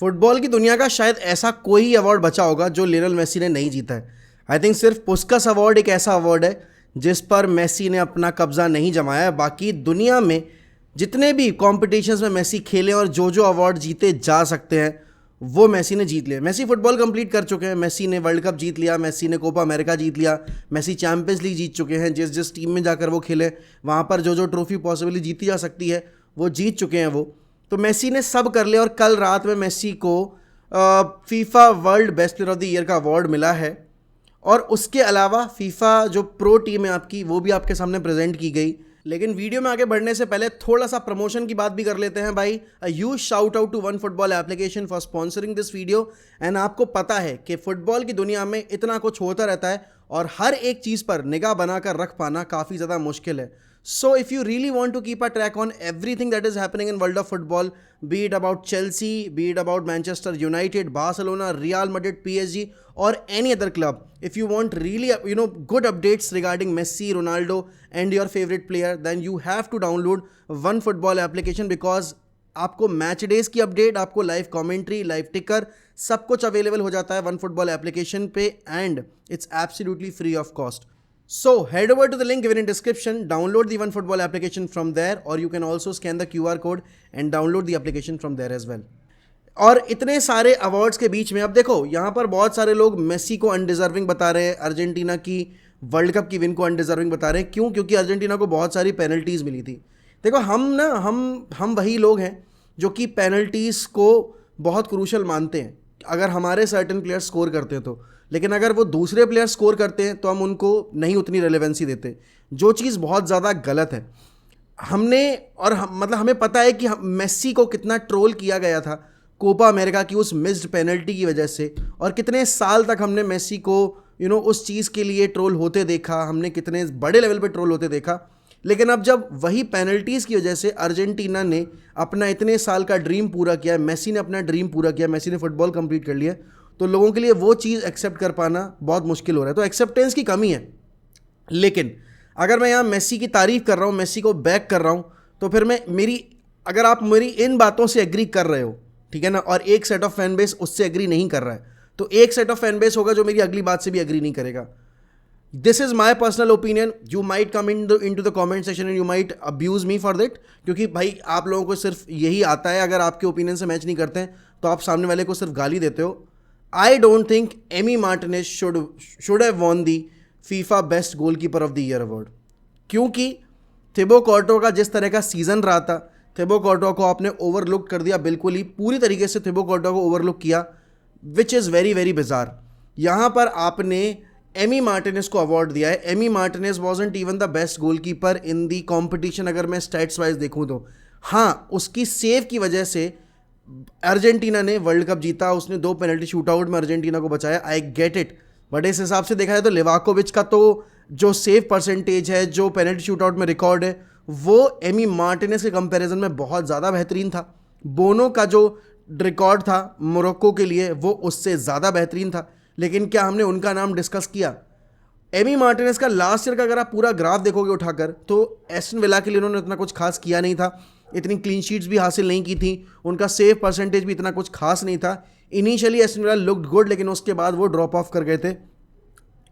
Football की दुनिया का शायद ऐसा कोई अवार्ड बचा होगा जो लियोनेल मेसी ने नहीं जीता है। आई थिंक सिर्फ पुस्कस अवार्ड एक ऐसा अवार्ड है जिस पर मेसी ने अपना कब्जा नहीं जमाया है। बाकी दुनिया में जितने भी कॉम्पिटिशन्स में मेसी खेले और जो अवार्ड जीते जा सकते हैं वो मेसी ने जीत लिया। मेसी फुटबॉल कंप्लीट कर चुके हैं। मेसी ने वर्ल्ड कप जीत लिया, मेसी ने कोपा अमेरिका जीत लिया, मेसी चैंपियंस लीग जीत चुके हैं। जिस जिस टीम में जाकर वो खेले वहाँ पर जो ट्रॉफी पॉसिबली जीती जा सकती है वो जीत चुके हैं वो। तो मेसी ने सब कर लिया और कल रात में मेसी को FIFA world best player of the year का अवार्ड मिला है। और उसके अलावा फीफा जो प्रो टीम है आपकी वो भी आपके सामने प्रेजेंट की गई। लेकिन वीडियो में आगे बढ़ने से पहले थोड़ा सा प्रमोशन की बात भी कर लेते हैं भाई। A huge shout out to one football application for sponsoring this video. And आपको पता है कि फुटबॉल की दुनिया में इतना कुछ होता रहता है और हर एक चीज़ पर निगाह बनाकर रख पाना काफ़ी ज़्यादा मुश्किल है। So if you really want to keep a track on everything that is happening in world of football, be it about Chelsea, be it about Manchester United, Barcelona, Real Madrid, PSG or any other club, if you want really good updates regarding Messi, Ronaldo and your favorite player, then you have to download one football application because आपको match days की update, आपको live commentary, live टिकर सब कुछ available हो जाता है one football application पे and it's absolutely free of cost. So head over to the link given in description, download the OneFootball application from there or you can also scan the QR code and download the application from there as well. और इतने सारे awards के बीच में अब देखो यहाँ पर बहुत सारे लोग मेसी को अनडिजर्विंग बता रहे हैं, अर्जेंटीना की वर्ल्ड कप की विन को अनडिजर्विंग बता रहे हैं। क्यों? क्योंकि अर्जेंटीना को बहुत सारी पेनल्टीज़ मिली थी। देखो हम वही लोग हैं जो कि पेनल्टीज़ को बहुत क्रूशल मानते हैं अगर हमारे सर्टेन प्लेयर्स स्कोर करते हैं तो, लेकिन अगर वो दूसरे प्लेयर स्कोर करते हैं तो हम उनको नहीं उतनी रेलेवेंसी देते, जो चीज़ बहुत ज़्यादा गलत है। हमें पता है कि मेसी को कितना ट्रोल किया गया था कोपा अमेरिका की उस मिस्ड पेनल्टी की वजह से, और कितने साल तक हमने मेसी को उस चीज़ के लिए ट्रोल होते देखा, हमने कितने बड़े लेवल पे ट्रोल होते देखा। लेकिन अब जब वही पेनल्टीज़ की वजह से अर्जेंटीना ने अपना इतने साल का ड्रीम पूरा किया, मेसी ने अपना ड्रीम पूरा किया, मेसी ने फुटबॉल कंप्लीट कर लिया, तो लोगों के लिए वो चीज़ एक्सेप्ट कर पाना बहुत मुश्किल हो रहा है। तो एक्सेप्टेंस की कमी है। लेकिन अगर मैं यहाँ मेसी की तारीफ़ कर रहा हूँ, मेसी को बैक कर रहा हूँ, तो फिर अगर आप मेरी इन बातों से एग्री कर रहे हो, ठीक है ना, और एक सेट ऑफ फैन बेस उससे एग्री नहीं कर रहा है, तो एक सेट ऑफ फैन बेस होगा जो मेरी अगली बात से भी एग्री नहीं करेगा। This is my personal opinion. You might come into the comment section and you might abuse me for that, क्योंकि भाई आप लोगों को सिर्फ यही आता है, अगर आपके ओपिनियन से मैच नहीं करते हैं तो आप सामने वाले को सिर्फ गाली देते हो. I don't think Emi Martinez should have won the FIFA Best Goalkeeper of the Year award, क्योंकि थिबो कॉर्टो का जिस तरह का सीज़न रहा था, थिबो कॉर्टो को आपने ओवरलुक कर दिया, बिल्कुल ही पूरी तरीके से थिबो कॉर्टो को ओवरलुक किया, which is very very bizarre. यहाँ पर आपने एमी मार्टिनेज को अवार्ड दिया है. Amy Martinez wasn't even the best goalkeeper in the competition अगर मैं स्टैट्स वाइज देखूँ तो. हाँ, उसकी सेव की वजह से अर्जेंटीना ने वर्ल्ड कप जीता, उसने 2 पेनल्टी शूटआउट में अर्जेंटीना को बचाया, आई गेट इट. बट इस हिसाब से देखा जाए तो लिवाकोविच का तो जो सेव परसेंटेज है, जो पेनल्टी शूटआउट में रिकॉर्ड है, वो एमी मार्टिनेज के कंपैरिजन में बहुत ज़्यादा बेहतरीन था. बोनो का जो रिकॉर्ड था मोरक्को के लिए वो उससे ज़्यादा बेहतरीन था. लेकिन क्या हमने उनका नाम डिस्कस किया? एमी मार्टिनेज का लास्ट ईयर का अगर आप पूरा ग्राफ देखोगे उठाकर, तो एस्टन विला के लिए उन्होंने उतना कुछ खास किया नहीं था, इतनी क्लीन शीट्स भी हासिल नहीं की थी, उनका सेव परसेंटेज भी इतना कुछ खास नहीं था. Initially Aston villa looked good, लेकिन उसके बाद वो ड्रॉप ऑफ कर गए थे.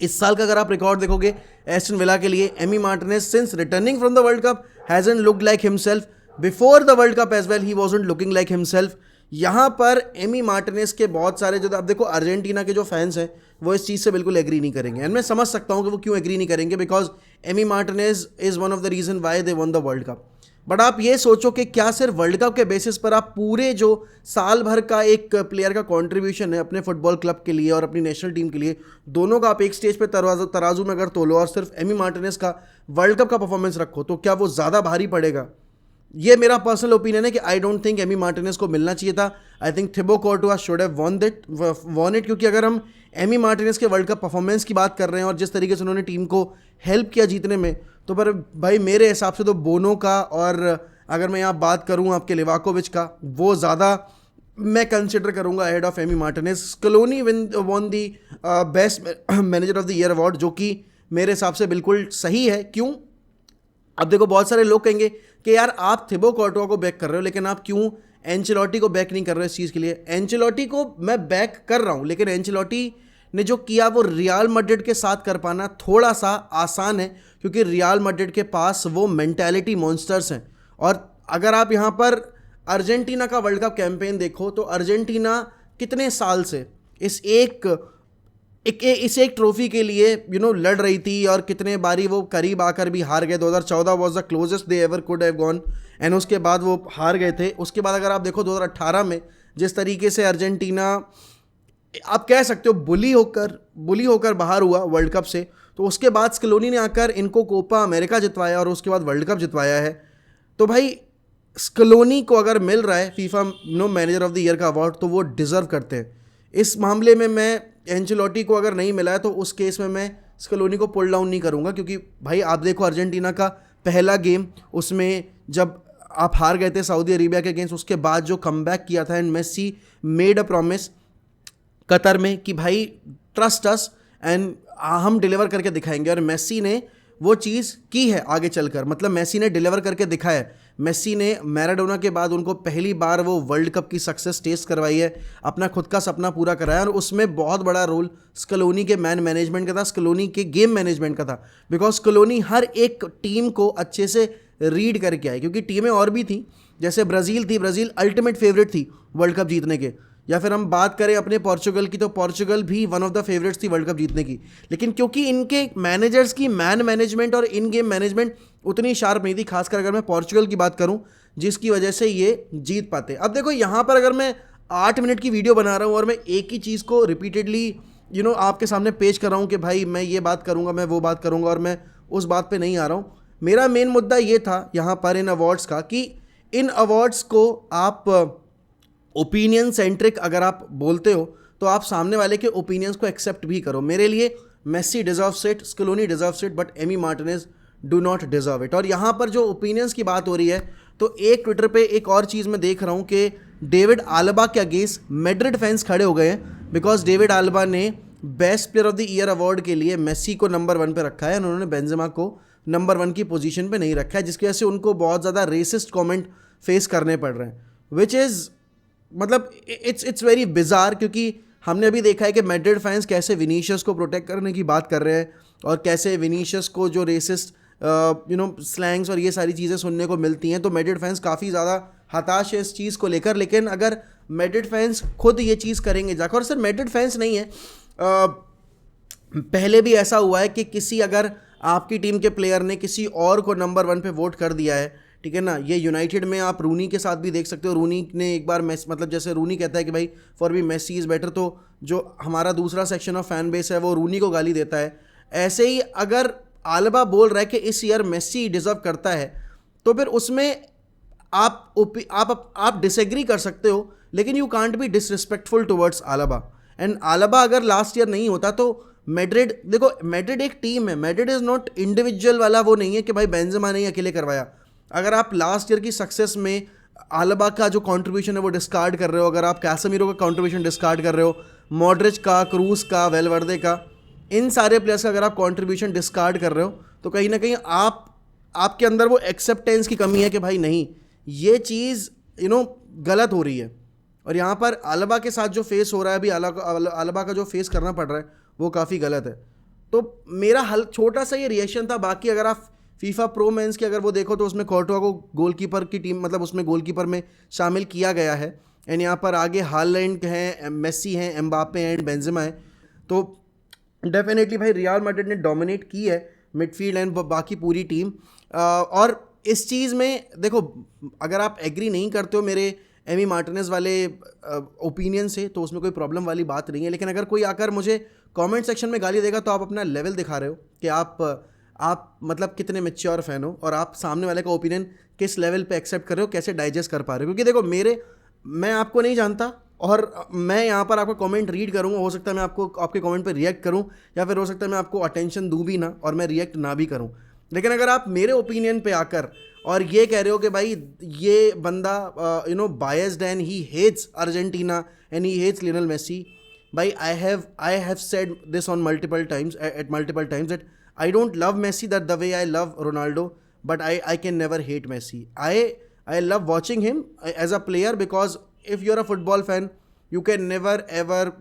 इस साल का अगर आप रिकॉर्ड देखोगे एस्टन विला के लिए, Emi Martinez since returning from the World Cup hasn't looked like himself. Before the World Cup as well he wasn't looking like himself. यहाँ पर एमी मार्टिनेज के बहुत सारे जो आप देखो अर्जेंटीना के जो फैंस हैं वो इस चीज़ से बिल्कुल एग्री नहीं करेंगे, एंड मैं समझ सकता हूँ कि वो क्यों एग्री नहीं करेंगे, because Amy Martinez is one of the reason why they one the World cup. But आप ये सोचो कि क्या सिर्फ वर्ल्ड कप के बेसिस पर आप पूरे जो साल भर का एक प्लेयर का कंट्रीब्यूशन है अपने फुटबॉल क्लब के लिए और अपनी नेशनल टीम के लिए, दोनों का आप एक स्टेज पे तराजू में अगर तोलो और सिर्फ एमी मार्टिनेज का वर्ल्ड कप का परफॉर्मेंस रखो, तो क्या वो ज़्यादा भारी पड़ेगा? ये मेरा पर्सनल ओपिनियन है कि I don't think Emi Martinez को मिलना चाहिए था. I think Thibaut Courtois should have won it, क्योंकि अगर हम एमी मार्टिनेज के वर्ल्ड कप परफॉर्मेंस की बात कर रहे हैं और जिस तरीके से उन्होंने टीम को हेल्प किया जीतने में, तो पर भाई मेरे हिसाब से तो बोनो का, और अगर मैं यहाँ बात करूँ आपके लिवाकोविच का, वो ज़्यादा मैं कंसिडर करूँगा ahead of Emi Martinez. Scaloni won the best manager of the year award, जो कि मेरे हिसाब से बिल्कुल सही है. क्यों? अब देखो बहुत सारे लोग कहेंगे कि यार आप थिबो कॉर्टोआ को बैक कर रहे हो, लेकिन आप क्यों एंचेलोटी को बैक नहीं कर रहे इस चीज़ के लिए। एंचेलोटी को मैं बैक कर रहा हूँ, लेकिन एंचेलोटी ने जो किया वो रियल मैड्रिड के साथ कर पाना थोड़ा सा आसान है, क्योंकि रियल मैड्रिड के पास वो मेंटालिटी मॉन्स्टर्स हैं। और अगर आप यहाँ पर अर्जेंटीना का वर्ल्ड कप कैंपेन देखो तो अर्जेंटीना कितने साल से इस एक ट्रॉफी के लिए लड़ रही थी, और कितने बारी वो करीब आकर भी हार गए। 2014 was the closest they ever could have gone, and उसके बाद वो हार गए थे। उसके बाद अगर आप देखो 2018 में जिस तरीके से अर्जेंटीना, आप कह सकते हो बुली होकर बाहर हुआ वर्ल्ड कप से, तो उसके बाद स्कलोनी ने आकर इनको कोपा अमेरिका जितवाया और उसके बाद वर्ल्ड कप जितवाया है। तो भाई स्कलोनी को अगर मिल रहा है FIFA manager of the year का अवार्ड, तो वो डिज़र्व करते हैं। इस मामले में मैं एंचेलोटी को अगर नहीं मिला है तो उस केस में मैं स्कलोनी को पुल डाउन नहीं करूँगा, क्योंकि भाई आप देखो अर्जेंटीना का पहला गेम, उसमें जब आप हार गए थे सऊदी अरेबिया के अगेंस्ट, उसके बाद जो कमबैक किया था, and Messi made a promise Qatar में कि भाई ट्रस्ट अस एंड हम डिलीवर करके दिखाएंगे, और मेसी ने वो चीज़ की है आगे चलकर। मतलब मेसी ने डिलीवर करके दिखाया है। मेसी ने मैराडोना के बाद उनको पहली बार वो वर्ल्ड कप की सक्सेस टेस्ट करवाई है, अपना खुद का सपना पूरा कराया, और उसमें बहुत बड़ा रोल स्कलोनी के मैन मैनेजमेंट का था, स्कलोनी के गेम मैनेजमेंट का था। बिकॉज स्कलोनी हर एक टीम को अच्छे से रीड करके आए, क्योंकि टीमें और भी थी, जैसे ब्राज़ील थी, ब्राज़ील अल्टीमेट फेवरेट थी वर्ल्ड कप जीतने के। या फिर हम बात करें अपने पोर्चुगल की, तो पोर्चुगल भी वन ऑफ द फेवरेट्स थी वर्ल्ड कप जीतने की, लेकिन क्योंकि इनके मैनेजर्स की मैन मैनेजमेंट और इन गेम मैनेजमेंट उतनी शार्प नहीं थी, खासकर अगर मैं पोर्चुगल की बात करूं, जिसकी वजह से ये जीत पाते। अब देखो यहाँ पर अगर मैं 8 मिनट की वीडियो बना रहा हूँ और मैं एक ही चीज़ को रिपीटेडली आपके सामने पेश कर रहा हूँ कि भाई मैं ये बात करूँगा, मैं वो बात करूँगा, और मैं उस बात पर नहीं आ रहा हूँ। मेरा मेन मुद्दा ये था यहाँ पर इन अवार्ड्स का कि इन अवार्ड्स को आप ओपिनियन सेंट्रिक अगर आप बोलते हो तो आप सामने वाले के ओपिनियंस को एक्सेप्ट भी करो। मेरे लिए Messi deserves it, Scaloni deserves it, but Emi Martinez do not deserve it. और यहाँ पर जो ओपिनियंस की बात हो रही है, तो एक ट्विटर पे एक और चीज़ मैं देख रहा हूँ कि डेविड आल्बा के अगेंस्ट मैड्रिड फैंस खड़े हो गए हैं, बिकॉज डेविड आल्बा ने best player of the year award के लिए मेसी को नंबर 1 पे रखा है, उन्होंने बेंजेमा को नंबर 1 की पोजीशन पे नहीं रखा है, जिसकी वजह से उनको बहुत ज़्यादा रेसिस्ट कमेंट फेस करने पड़ रहे हैं, विच इज़ मतलब इट्स वेरी बिजार। क्योंकि हमने अभी देखा है कि मैड्रिड फैंस कैसे विनीशियस को प्रोटेक्ट करने की बात कर रहे हैं, और कैसे विनीशियस को जो रेसिस्ट स्लैंग्स और ये सारी चीज़ें सुनने को मिलती हैं, तो मैड्रिड फैंस काफ़ी ज़्यादा हताश है इस चीज़ को लेकर। लेकिन अगर मैड्रिड फैंस खुद ये चीज़ करेंगे जाकर, और सिर्फ मैड्रिड फैंस नहीं है, पहले भी ऐसा हुआ है कि किसी अगर आपकी टीम के प्लेयर ने किसी और को नंबर 1 पे वोट कर दिया है, ठीक है ना। ये यूनाइटेड में आप रूनी के साथ भी देख सकते हो। रूनी ने एक बार मतलब जैसे रूनी कहता है कि भाई for be messy is better, तो जो हमारा दूसरा सेक्शन ऑफ फैन बेस है वो रूनी को गाली देता है। ऐसे ही अगर आल्बा बोल रहा है कि इस ईयर मेसी डिजर्व करता है, तो फिर उसमें आप डिसएग्री कर सकते हो, लेकिन you can't be disrespectful towards Alba. And Alba अगर लास्ट ईयर नहीं होता तो मैड्रिड, देखो मैड्रिड एक टीम है, मैड्रिड इज़ नॉट इंडिविजुअल वाला, वो नहीं है कि भाई बेंजेमा ने अकेले करवाया। अगर आप लास्ट ईयर की सक्सेस में आल्बा का जो कंट्रीब्यूशन है वो डिस्कार्ड कर रहे हो, अगर आप कैसेमीरो का कंट्रीब्यूशन डिस्कार्ड कर रहे हो, मॉड्रिच का, क्रूज का, वेलवर्दे का, इन सारे प्लेयर्स का अगर आप कंट्रीब्यूशन डिस्कार्ड कर रहे हो, तो कहीं ना कहीं आपके अंदर वो एक्सेप्टेंस की कमी है कि भाई नहीं, ये चीज़ गलत हो रही है। और यहाँ पर आल्बा के साथ जो फेस हो रहा है अभी, आल्बा का जो फेस करना पड़ रहा है वो काफ़ी गलत है। तो मेरा छोटा सा ये रिएक्शन था। बाकी अगर आप फीफा प्रो मेंस की अगर वो देखो तो उसमें कोर्टुआ को गोलकीपर की टीम, मतलब उसमें गोलकीपर में शामिल किया गया है, एंड यहाँ पर आगे हालैंड हैं, मेसी हैं, एम्बापे हैं, बेंजेमा है। तो डेफिनेटली भाई रियल मैड्रिड ने डोमिनेट की है मिडफील्ड एंड बाकी पूरी टीम। और इस चीज़ में देखो, अगर आप एग्री नहीं करते हो मेरे एमी मार्टिनेज वाले ओपिनियन से, तो उसमें कोई प्रॉब्लम वाली बात नहीं है। लेकिन अगर कोई आकर मुझे कमेंट सेक्शन में गाली देगा तो आप अपना लेवल दिखा रहे हो कि आप मतलब कितने मैच्योर फैन हो, और आप सामने वाले का ओपिनियन किस लेवल पे एक्सेप्ट कर रहे हो, कैसे डाइजेस्ट कर पा रहे हो। क्योंकि देखो मैं आपको नहीं जानता, और मैं यहाँ पर आपका कमेंट रीड करूँगा, हो सकता है मैं आपके कमेंट पे रिएक्ट करूँ, या फिर हो सकता है मैं आपको अटेंशन दूँ भी ना और मैं रिएक्ट ना भी करूँ। लेकिन अगर आप मेरे ओपिनियन पे आकर और ये कह रहे हो कि भाई ये बंदा biased and he hates Argentina and he hates Lionel Messi, भाई I have said this on multiple times that I don't love Messi that the way I love Ronaldo, but I can never hate Messi. I love watching him as a player, because if you are a football fan you can never ever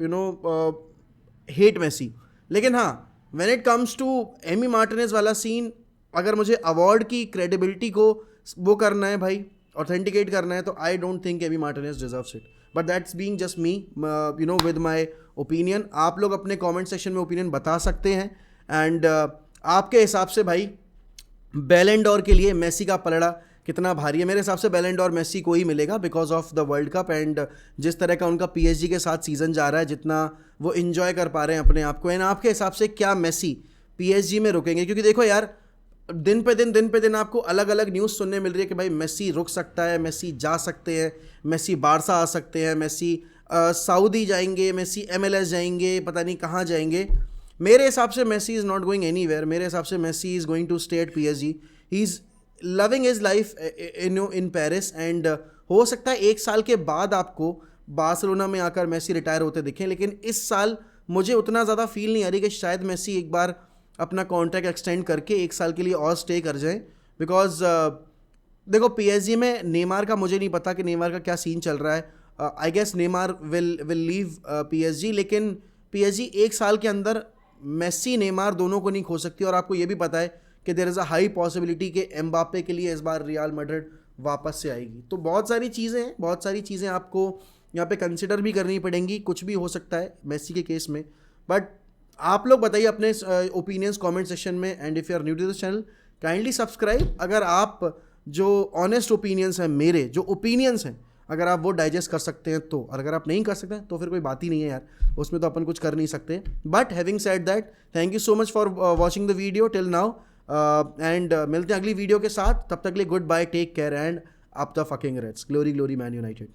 hate Messi. लेकिन हाँ, when it comes to Emi Martinez वाला scene, अगर मुझे award की credibility को वो करना है भाई, ऑथेंटिकेट करना है, तो आई don't think Emi Martinez deserves it. But that's being just me, with my opinion. आप लोग अपने कमेंट सेक्शन में ओपिनियन बता सकते हैं. एंड आपके हिसाब से भाई बैलन डोर के लिए मेसी का पलड़ा कितना भारी है? मेरे हिसाब से बैलन डोर मेसी को ही मिलेगा because of the World cup and जिस तरह का उनका पीएसजी के साथ सीज़न जा रहा है, जितना वो इन्जॉय कर पा रहे हैं अपने आप को. एंड आपके हिसाब से क्या मेसी पीएसजी में रुकेंगे? क्योंकि देखो यार, दिन पे दिन आपको अलग अलग न्यूज़ सुनने मिल रही है कि भाई मेसी रुक सकता है, मेसी जा सकते हैं, मेसी बारसा आ सकते हैं, मेसी सऊदी जाएंगे, मेसी MLS जाएंगे, पता नहीं कहाँ जाएंगे. मेरे हिसाब से Messi is not going anywhere. मेरे हिसाब से Messi is going to stay at PSG. He is loving his life in Paris. And हो सकता है 1 साल के बाद आपको बार्सिलोना में आकर मेसी रिटायर होते दिखें, लेकिन इस साल मुझे उतना ज़्यादा फील नहीं आ रही कि शायद मेसी एक बार अपना कॉन्ट्रैक्ट एक्सटेंड करके 1 साल के लिए और स्टे कर जाएं. बिकॉज देखो, पीएसजी में नेमार का मुझे नहीं पता कि नेमार का क्या सीन चल रहा है. I guess Neymar will leave PSG, लेकिन पीएसजी 1 साल के अंदर मेसी नेमार दोनों को नहीं खो सकती. और आपको ये भी पता है कि there is a high possibility कि एम्बापे के लिए इस बार रियल मैड्रिड वापस से आएगी. तो बहुत सारी चीज़ें आपको यहाँ पे कंसिडर भी करनी पड़ेंगी. कुछ भी हो सकता है मेसी के केस में. बट आप लोग बताइए अपने ओपिनियंस कमेंट सेक्शन में. And if you are new to this channel, kindly subscribe. अगर आप जो ऑनेस्ट ओपिनियंस हैं, मेरे जो ओपिनियंस हैं, अगर आप वो डाइजेस्ट कर सकते हैं तो, और अगर आप नहीं कर सकते हैं तो फिर कोई बात ही नहीं है यार, उसमें तो अपन कुछ कर नहीं सकते. But having said that, thank you so much for watching the video till now. And मिलते हैं अगली वीडियो के साथ. तब तक के लिए goodbye, take care and up the fucking Reds. Glory glory Man United.